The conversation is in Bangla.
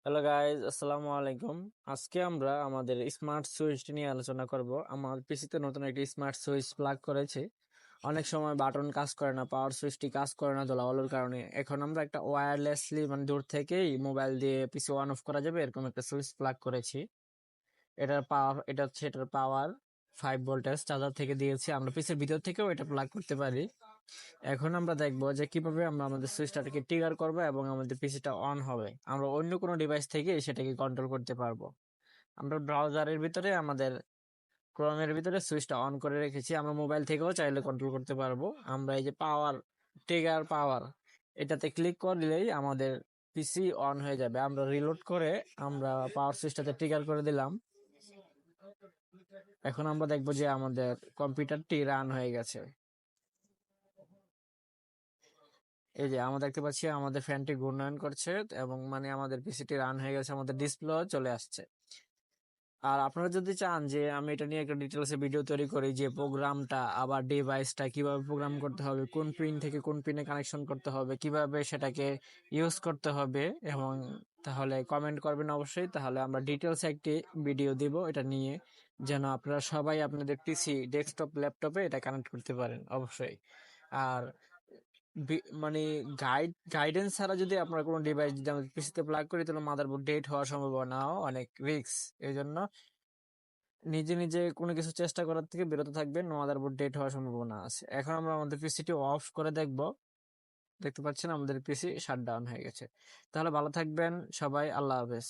হ্যালো গাইজ, আসসালামু আলাইকুম। আজকে আমরা আমাদের স্মার্ট সুইচটি নিয়ে আলোচনা করব। আমার পিসিতে নতুন একটি স্মার্ট সুইচ প্লাগ করেছি। অনেক সময় বাটন কাজ করে না, পাওয়ার সুইচটি কাজ করে না ধুলাবালুর কারণে। এখন আমরা একটা ওয়্যারলেসলি মানে দূর থেকেই মোবাইল দিয়ে পিসি অন অফ করা যাবে এরকম একটা সুইচ প্লাগ করেছি। এটা হচ্ছে এটার পাওয়ার 5 ভোল্টেজ চার্জার থেকে দিয়েছি। আমরা পিসির ভিতর থেকেও এটা প্লাগ করতে পারি। এখন আমরা দেখবো যে কিভাবে আমরা আমাদের সুইচটাকে ট্রিগার করবো এবং আমাদের পিসিটা অন হবে। আমরা অন্য কোনো ডিভাইস থেকে সেটাকে কন্ট্রোল করতে পারবো। আমরা ব্রাউজারের ভিতরে আমাদের ক্রোমের ভিতরে সুইচটা অন করে রেখেছি। আমরা মোবাইল থেকেও চাইলে কন্ট্রোল করতে পারবো। আমরা এই যে পাওয়ার, ট্রিগার পাওয়ার, এটাতে ক্লিক করলেই আমাদের পিসি অন হয়ে যাবে। আমরা রিলোড করে আমরা পাওয়ার সুইচটাতে ট্রিগার করে দিলাম। এখন আমরা দেখবো যে আমাদের কম্পিউটারটি রান হয়ে গেছে। এই যে আমরা দেখতে পাচ্ছি আমাদের ফ্যানটি ঘূর্ণায়ন করছে এবং মানে আমাদের পিসিটি রান হয়ে গেছে, আমাদের ডিসপ্লে চলে আসছে। আর আপনারা যদি চান যে আমি এটা নিয়ে একটা ডিটেলসে ভিডিও তৈরি করি, যে প্রোগ্রামটা আবার ডিভাইসটা কিভাবে প্রোগ্রাম করতে হবে, কোন পিন থেকে কোন পিনে কানেকশন করতে হবে, কিভাবে সেটাকে ইউজ করতে হবে, এবং তাহলে কমেন্ট করবেন অবশ্যই। তাহলে আমরা ডিটেলসে একটি ভিডিও দিব এটা নিয়ে, যেন আপনারা সবাই আপনাদের পিসি, ডেস্কটপ, ল্যাপটপে এটা কানেক্ট করতে পারেন অবশ্যই। আর মানে গাইডেন্স ছাড়া যদি আপনার কোনো ডিভাইস যদি আমাদের পিসিতে প্লাগ করি, তাহলে মাদারবোর্ড ডেড হওয়ার সম্ভাবনাও অনেক রিস্ক। এই জন্য নিজে নিজে কোনো কিছু চেষ্টা করার থেকে বিরত থাকবেন, মাদারবোর্ড ডেড হওয়ার সম্ভাবনা আছে। এখন আমরা আমাদের পিসিটি অফ করে দেখবো। দেখতে পাচ্ছেন আমাদের পিসি শাটডাউন হয়ে গেছে। তাহলে ভালো থাকবেন সবাই, আল্লাহ হাফেজ।